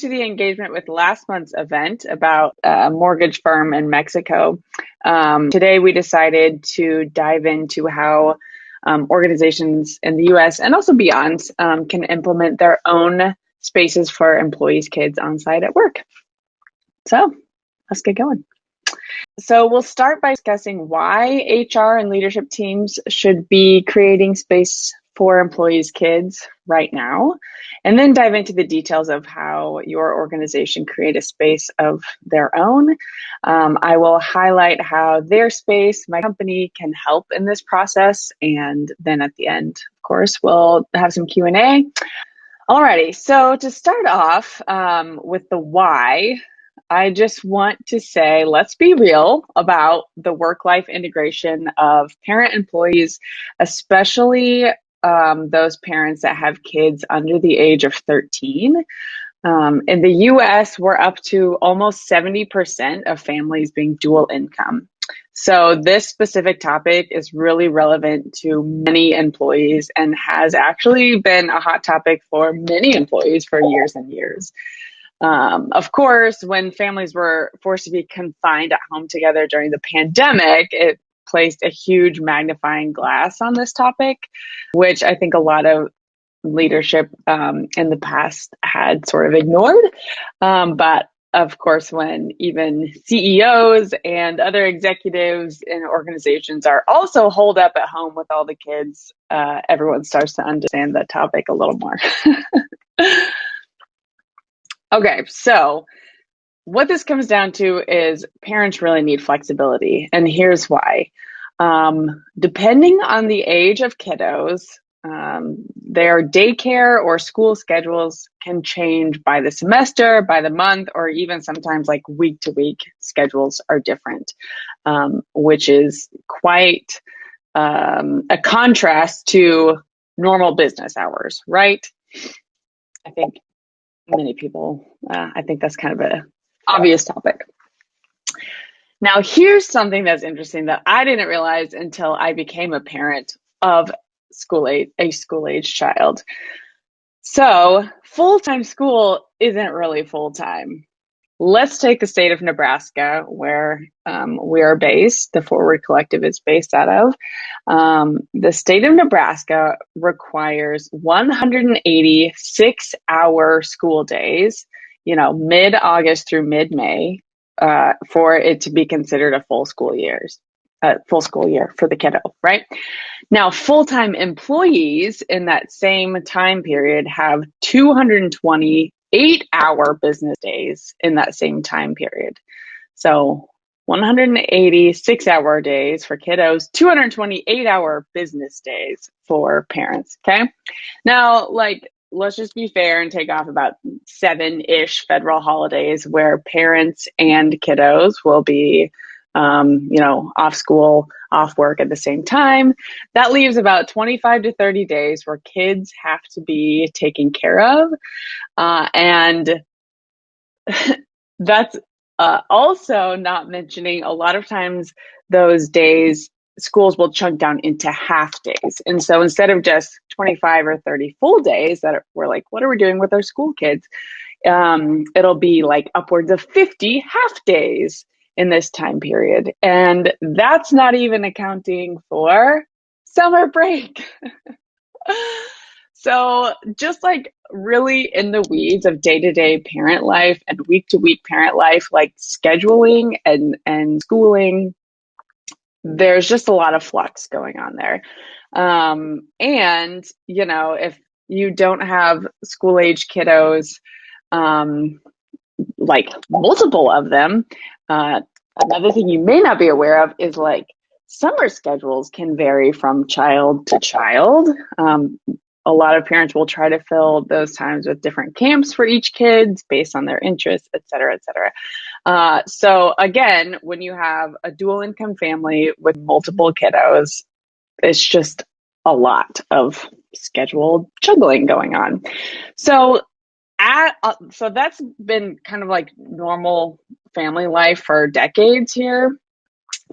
to the engagement with last month's event about a mortgage firm in Mexico, today we decided to dive into how organizations in the US and also beyond can implement their own spaces for employees' kids on site at work. So let's get going. So we'll start by discussing why HR and leadership teams should be creating space for employees' kids right now, and then dive into the details of how your organization create a space of their own. I will highlight how their space, my company, can help in this process, and then at the end, of course, we'll have some Q&A. Alrighty, so to start off with the why, I just want to say, let's be real about the work-life integration of parent employees, especially those parents that have kids under the age of 13. In the US, we're up to almost 70% of families being dual income. So this specific topic is really relevant to many employees and has actually been a hot topic for many employees for years and years. Of course, when families were forced to be confined at home together during the pandemic, it placed a huge magnifying glass on this topic, which I think a lot of leadership in the past had sort of ignored. But of course, when even CEOs and other executives in organizations are also holed up at home with all the kids, everyone starts to understand the topic a little more. Okay, so what this comes down to is parents really need flexibility, and here's why. Depending on the age of kiddos, their daycare or school schedules can change by the semester, by the month, or even sometimes like week to week schedules are different, which is quite a contrast to normal business hours, right? I think many people, I think that's kind of an obvious topic. Now, here's something that's interesting that I didn't realize until I became a parent of a school-age child. So full-time school isn't really full-time. Let's take the state of Nebraska, where we are based, the Forward Collective is based out of. The state of Nebraska requires 180 6-hour school days, mid-August through mid-May, for it to be considered a full school year for the kiddo, right? Now, full-time employees in that same time period have 220 8-hour business days in that same time period. So 180 6-hour days for kiddos, 220 8-hour business days for parents, okay? Now, let's just be fair and take off about 7-ish federal holidays where parents and kiddos will be off school, off work at the same time. That leaves about 25 to 30 days where kids have to be taken care of. And that's also not mentioning a lot of times those days schools will chunk down into half days. And so instead of just 25 or 30 full days that we're like, what are we doing with our school kids? It'll be like upwards of 50 half days in this time period. And that's not even accounting for summer break. So just like really in the weeds of day-to-day parent life and week-to-week parent life, like scheduling and schooling, there's just a lot of flux going on there. And, if you don't have school-age kiddos, like multiple of them, another thing you may not be aware of is like summer schedules can vary from child to child. A lot of parents will try to fill those times with different camps for each kid based on their interests, et cetera, et cetera. So again, when you have a dual income family with multiple kiddos, it's just a lot of scheduled juggling going on. So that's been kind of like normal family life for decades here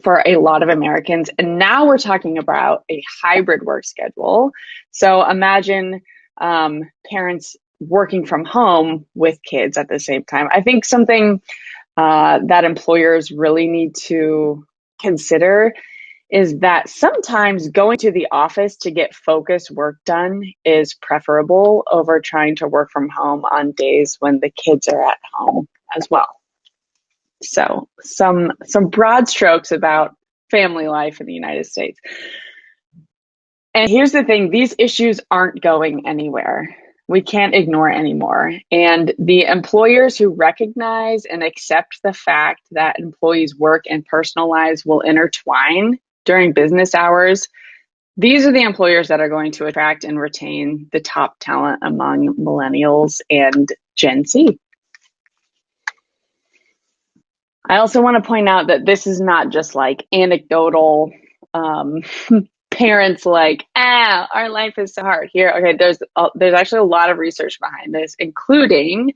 for a lot of Americans. And now we're talking about a hybrid work schedule. So imagine parents working from home with kids at the same time. I think something that employers really need to consider is that sometimes going to the office to get focused work done is preferable over trying to work from home on days when the kids are at home as well. So some broad strokes about family life in the United States. And here's the thing, these issues aren't going anywhere. We can't ignore it anymore. And the employers who recognize and accept the fact that employees' work and personal lives will intertwine during business hours, these are the employers that are going to attract and retain the top talent among millennials and Gen Z. I also want to point out that this is not just like anecdotal parents like, our life is so hard here. Okay, there's actually a lot of research behind this, including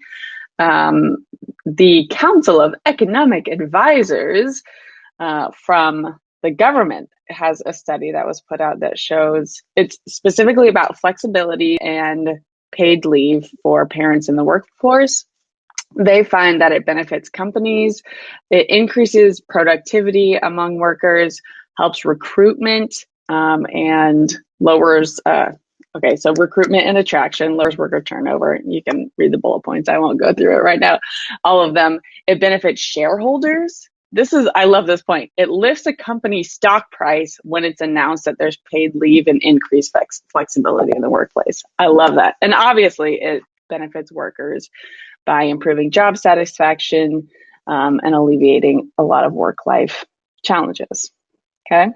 the Council of Economic Advisors from the government has a study that was put out that shows it's specifically about flexibility and paid leave for parents in the workforce. They find that it benefits companies, it increases productivity among workers, helps recruitment, and lowers, so recruitment and attraction, lowers worker turnover. You can read the bullet points. I won't go through it right now, all of them. It benefits shareholders. I love this point. It lifts a company's stock price when it's announced that there's paid leave and increased flexibility in the workplace. I love that. And obviously it benefits workers by improving job satisfaction and alleviating a lot of work-life challenges. Okay.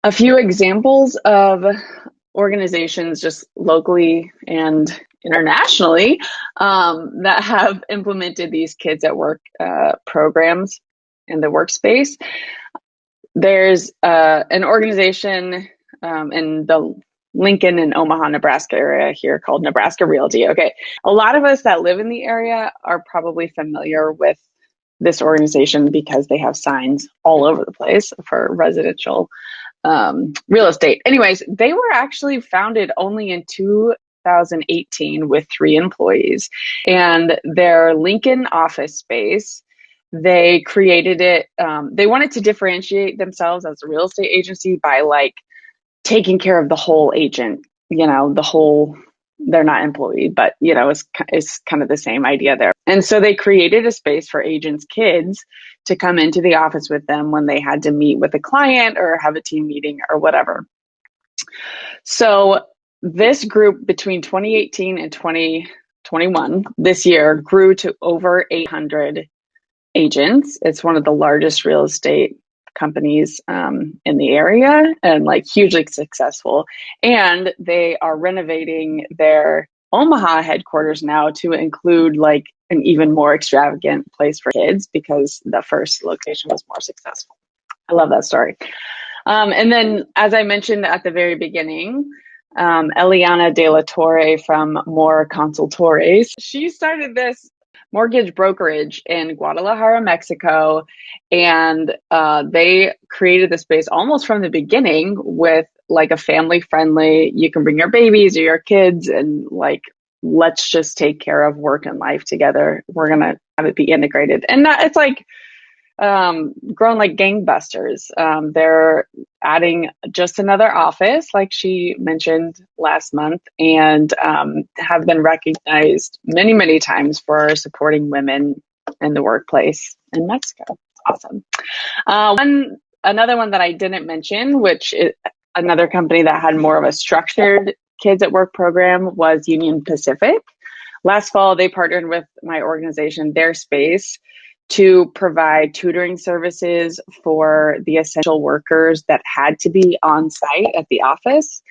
A few examples of organizations just locally and internationally that have implemented these kids at work programs in the workspace. There's an organization in the Lincoln and Omaha, Nebraska area here called Nebraska Realty. Okay, a lot of us that live in the area are probably familiar with this organization because they have signs all over the place for residential real estate. Anyways, they were actually founded only in 2018 with 3 employees, and their Lincoln office space, they created it. They wanted to differentiate themselves as a real estate agency by like taking care of the whole agent, they're not employee, but it's kind of the same idea there. And so they created a space for agents' kids to come into the office with them when they had to meet with a client or have a team meeting or whatever. So this group between 2018 and 2021, this year, grew to over 800 agents. It's one of the largest real estate companies in the area and like hugely successful. And they are renovating their Omaha headquarters now to include like an even more extravagant place for kids because the first location was more successful. I love that story. And then, as I mentioned at the very beginning, Eliana De La Torre from More Consultores, she started this mortgage brokerage in Guadalajara, Mexico, and they created the space almost from the beginning with like a family friendly, you can bring your babies or your kids and like, let's just take care of work and life together. We're going to have it be integrated. And it's like grown like gangbusters. They're adding just another office, like she mentioned last month, and have been recognized many, many times for supporting women in the workplace in Mexico. Awesome. Another one that I didn't mention, which is another company that had more of a structured kids at work program, was Union Pacific. Last fall, they partnered with my organization, Their Space, to provide tutoring services for the essential workers that had to be on site at the office.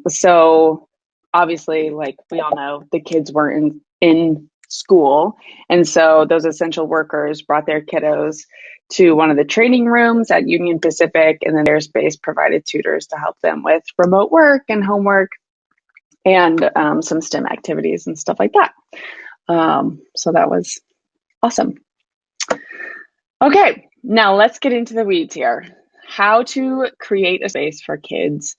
So obviously, like we all know, the kids weren't in school. And so those essential workers brought their kiddos to one of the training rooms at Union Pacific, and then Their Space provided tutors to help them with remote work and homework and some STEM activities and stuff like that. So that was awesome. Okay, now let's get into the weeds here. How to create a space for kids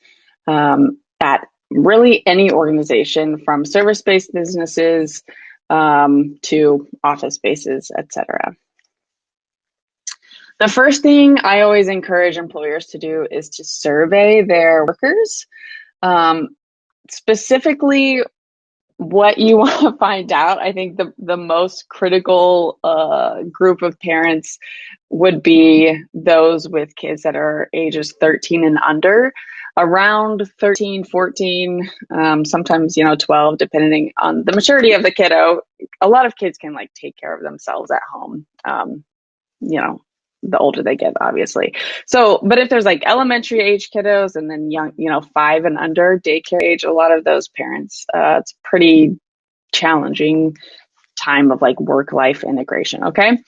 at really any organization from service-based businesses to office spaces, etc. The first thing I always encourage employers to do is to survey their workers. Specifically, what you want to find out, I think the most critical group of parents would be those with kids that are ages 13 and under, around 13, 14, sometimes, 12, depending on the maturity of the kiddo. A lot of kids can like take care of themselves at home, you know, the older they get, obviously. So, but if there's like elementary age kiddos and then young, 5 and under daycare age, a lot of those parents, it's pretty challenging time of like work-life integration. Okay.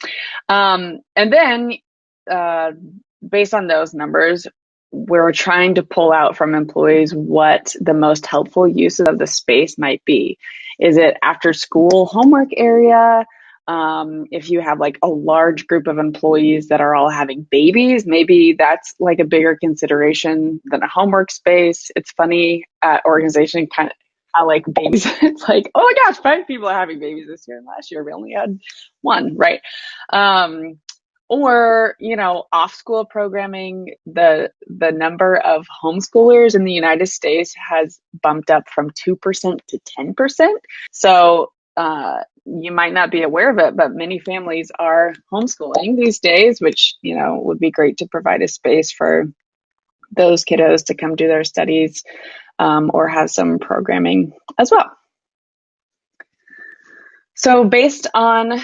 And then based on those numbers, we're trying to pull out from employees what the most helpful uses of the space might be. Is it after school homework area? If you have like a large group of employees that are all having babies, maybe that's like a bigger consideration than a homework space. It's funny at organization kind of how like babies, it's like, oh my gosh, 5 people are having babies this year, and last year we only had 1, right? Or, off school programming, the number of homeschoolers in the United States has bumped up from 2% to 10%. So you might not be aware of it, but many families are homeschooling these days, which, would be great to provide a space for those kiddos to come do their studies or have some programming as well. So based on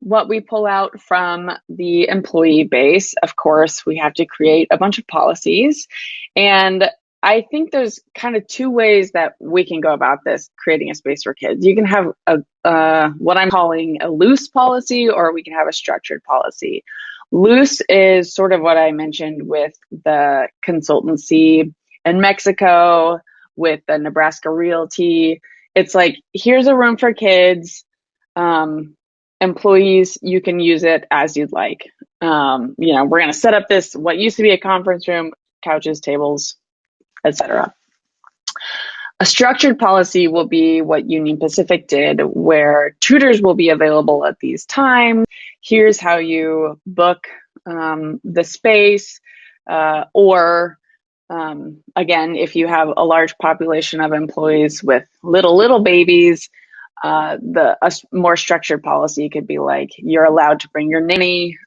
what we pull out from the employee base, of course, we have to create a bunch of policies. And I think there's kind of 2 ways that we can go about this, creating a space for kids. You can have what I'm calling a loose policy, or we can have a structured policy. Loose is sort of what I mentioned with the consultancy in Mexico, with the Nebraska Realty. It's like, here's a room for kids. Employees, you can use it as you'd like. We're going to set up this, what used to be a conference room, couches, tables, etc. A structured policy will be what Union Pacific did, where tutors will be available at these times. Here's how you book the space, or again, if you have a large population of employees with little babies, a more structured policy could be like, you're allowed to bring your nanny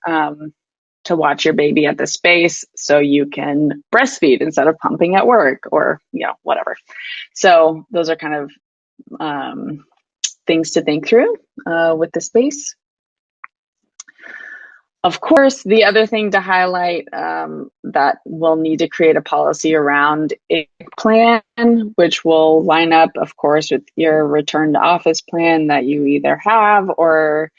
to watch your baby at the space so you can breastfeed instead of pumping at work, or whatever. So those are kind of things to think through with the space. Of course, the other thing to highlight that we'll need to create a policy around a plan, which will line up, of course, with your return to office plan that you either have or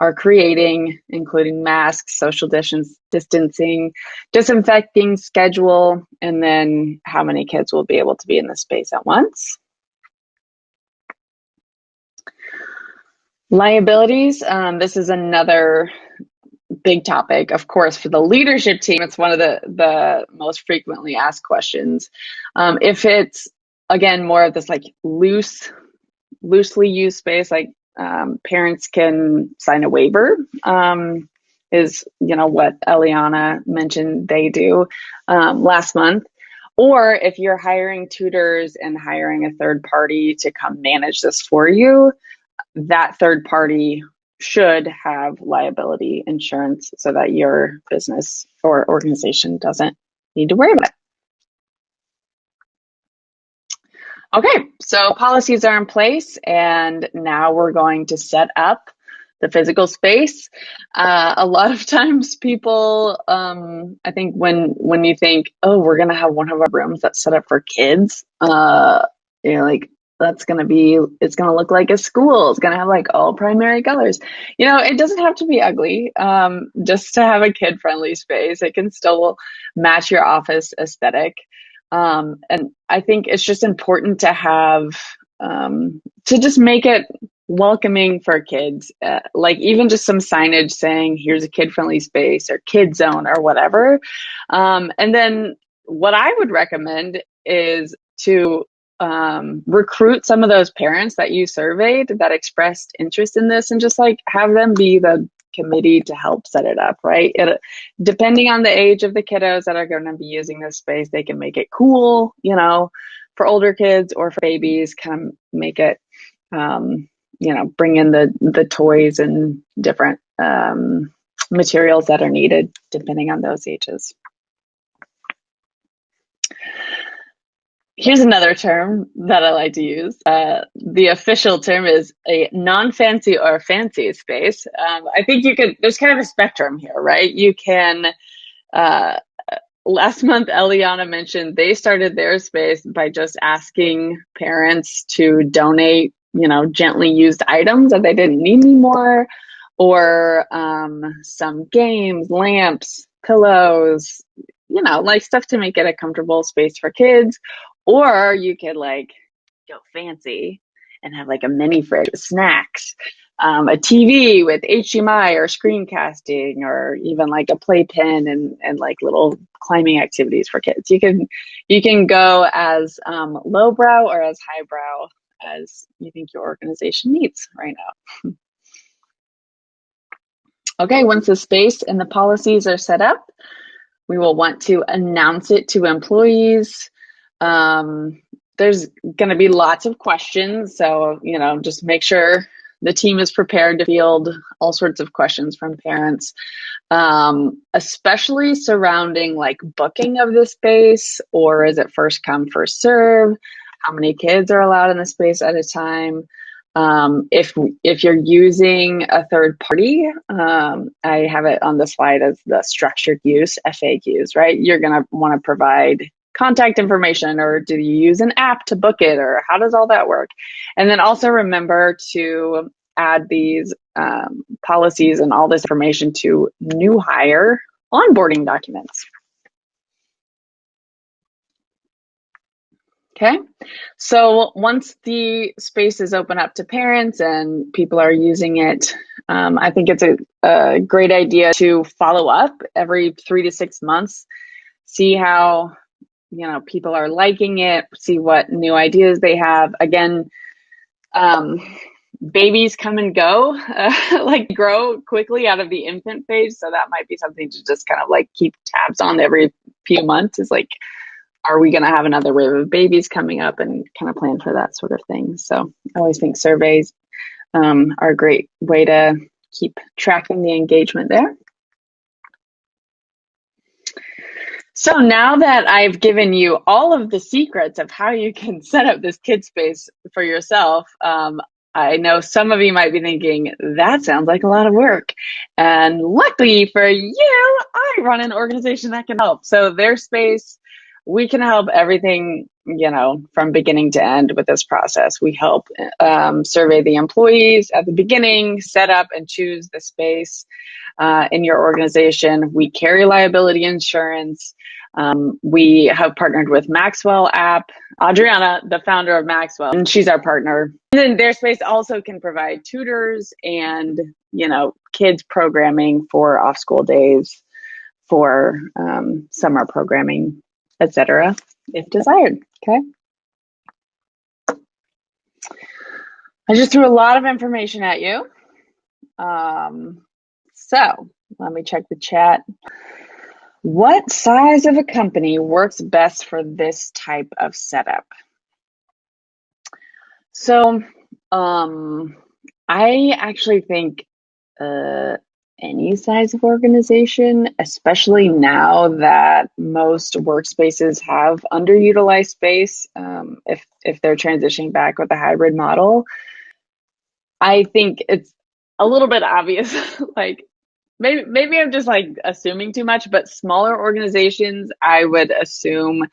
are creating, including masks, social distancing, disinfecting schedule, and then how many kids will be able to be in the space at once. Liabilities. This is another big topic. Of course, for the leadership team, it's one of the most frequently asked questions. If it's, again, more of this like loosely used space, like parents can sign a waiver, is what Eliana mentioned they do last month. Or if you're hiring tutors and hiring a third party to come manage this for you, that third party should have liability insurance so that your business or organization doesn't need to worry about it. Okay, so policies are in place, and now we're going to set up the physical space. A lot of times people, I think when you think, oh, we're going to have one of our rooms that's set up for kids, like, it's going to look like a school. It's going to have like all primary colors. It doesn't have to be ugly. Just to have a kid-friendly space, it can still match your office aesthetic. And I think it's just important to have, to just make it welcoming for kids, like even just some signage saying, here's a kid-friendly space or kid zone or whatever. And then what I would recommend is to recruit some of those parents that you surveyed that expressed interest in this and just like have them be the committee to help set it up, right? Depending on the age of the kiddos that are going to be using this space, they can make it cool, for older kids or for babies, kind of make it, bring in the toys and different materials that are needed depending on those ages. Here's another term that I like to use. The official term is a non-fancy or fancy space. I think there's kind of a spectrum here, right? You can, last month, Eliana mentioned they started their space by just asking parents to donate, gently used items that they didn't need anymore, or some games, lamps, pillows, like stuff to make it a comfortable space for kids. Or you could like go fancy and have like a mini fridge with snacks, a TV with HDMI or screencasting, or even like a playpen and like little climbing activities for kids. You can go as lowbrow or as highbrow as you think your organization needs right now. Okay, once the space and the policies are set up, we will want to announce it to employees. There's going to be lots of questions, so just make sure the team is prepared to field all sorts of questions from parents, especially surrounding like booking of the space, or is it first come, first serve? How many kids are allowed in the space at a time? If you're using a third party, I have it on the slide as the structured use FAQs, right? You're going to want to provide contact information, or do you use an app to book it, or how does all that work? And then also remember to add these policies and all this information to new hire onboarding documents. Okay, so once the space is open up to parents and people are using it, I think it's a great idea to follow up every 3 to 6 months, see how people are liking it, see what new ideas they have. Again, babies come and go, like grow quickly out of the infant phase, so that might be something to just kind of like keep tabs on every few months. Is like, are we going to have another wave of babies coming up, and kind of plan for that sort of thing. So I always think surveys are a great way to keep tracking the engagement there. So now that I've given you all of the secrets of how you can set up this kid space for yourself, I know some of you might be thinking, that sounds like a lot of work. And luckily for you, I run an organization that can help. So their space, we can help everything, from beginning to end with this process. We help survey the employees at the beginning, set up and choose the space in your organization. We carry liability insurance. We have partnered with Maxwell app. Adriana, the founder of Maxwell, and she's our partner. And then their space also can provide tutors and, kids programming for off-school days, for summer programming, etc., if desired. Okay. I just threw a lot of information at you. So let me check the chat. What size of a company works best for this type of setup? So I actually think any size of organization, especially now that most workspaces have underutilized space, if they're transitioning back with a hybrid model, I think it's a little bit obvious, like maybe I'm just like assuming too much, but smaller organizations, I would assume,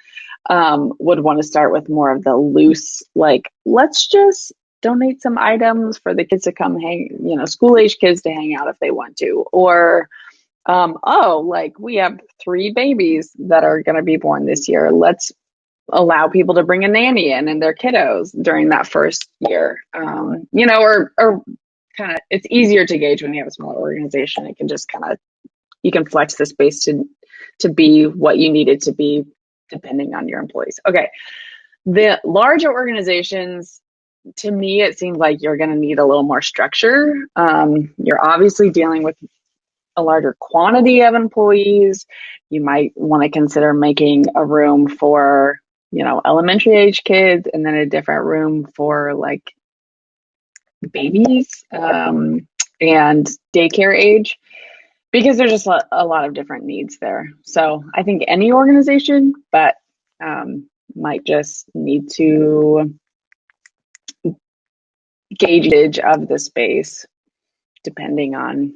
would want to start with more of the loose, like, let's just donate some items for the kids to come school age kids to hang out if they want to. Or, like we have 3 babies that are going to be born this year. Let's allow people to bring a nanny in and their kiddos during that first year. Or kind of, it's easier to gauge when you have a smaller organization. It can just you can flex the space to be what you need it to be depending on your employees. Okay. The larger organizations, to me, it seems like you're going to need a little more structure. You're obviously dealing with a larger quantity of employees. You might want to consider making a room for, elementary age kids, and then a different room for like babies, and daycare age, because there's just a lot of different needs there. So I think any organization, but might just need to gauge of the space depending on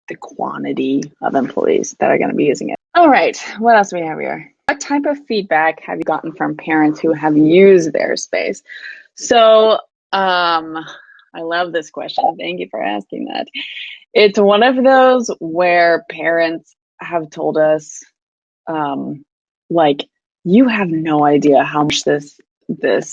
the quantity of employees that are going to be using it. All right, what else do we have here? What type of feedback have you gotten from parents who have used their space? So I love this question. Thank you for asking that. It's one of those where parents have told us, like, you have no idea how much this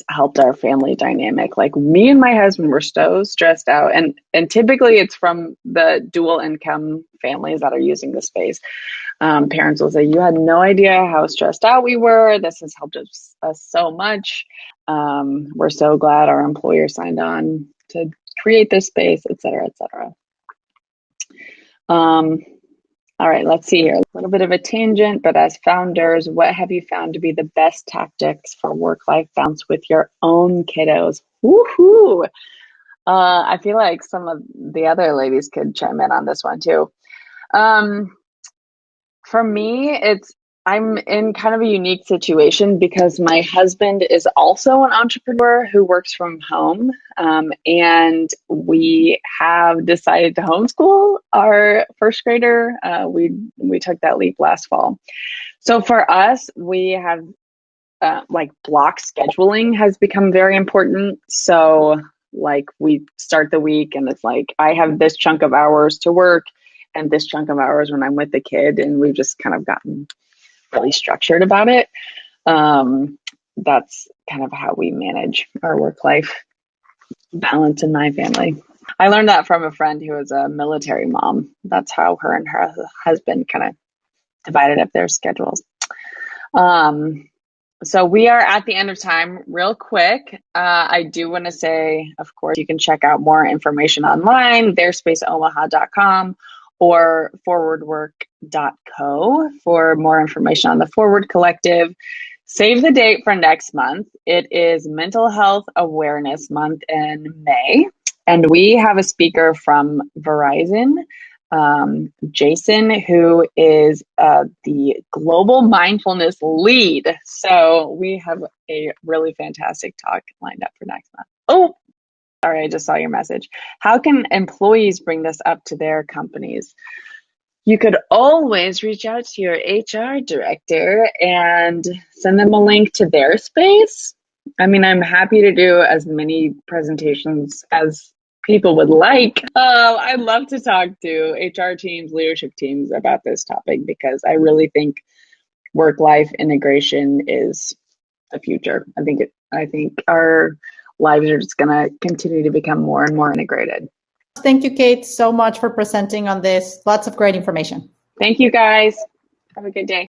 helped our family dynamic. Like, me and my husband were so stressed out, and typically it's from the dual income families that are using the space. Parents will say, you had no idea how stressed out we were. This has helped us so much. We're so glad our employer signed on to create this space, et cetera, et cetera. All right, let's see here. A little bit of a tangent, but as founders, what have you found to be the best tactics for work-life balance with your own kiddos? Woohoo! I feel like some of the other ladies could chime in on this one too. For me, I'm in kind of a unique situation because my husband is also an entrepreneur who works from home, and we have decided to homeschool our first grader. We took that leap last fall. So for us, we have like block scheduling has become very important. So like we start the week and it's like I have this chunk of hours to work and this chunk of hours when I'm with the kid, and we've just kind of gotten really structured about it. That's kind of how we manage our work-life balance in my family. I learned that from a friend who was a military mom. That's how her and her husband kind of divided up their schedules. So we are at the end of time. Real quick, I do want to say, of course, you can check out more information online, theirspaceomaha.com or forwardwork.co for more information on the Forward Collective. Save the date for next month. It is Mental Health Awareness Month in May. And we have a speaker from Verizon, Jason, who is the global mindfulness lead. So we have a really fantastic talk lined up for next month. Oh, sorry, I just saw your message. How can employees bring this up to their companies? You could always reach out to your HR director and send them a link to their space. I mean, I'm happy to do as many presentations as people would like. I'd love to talk to HR teams, leadership teams about this topic because I really think work-life integration is the future. I think our lives are just going to continue to become more and more integrated. Thank you, Kate, so much for presenting on this. Lots of great information. Thank you, guys. Have a good day.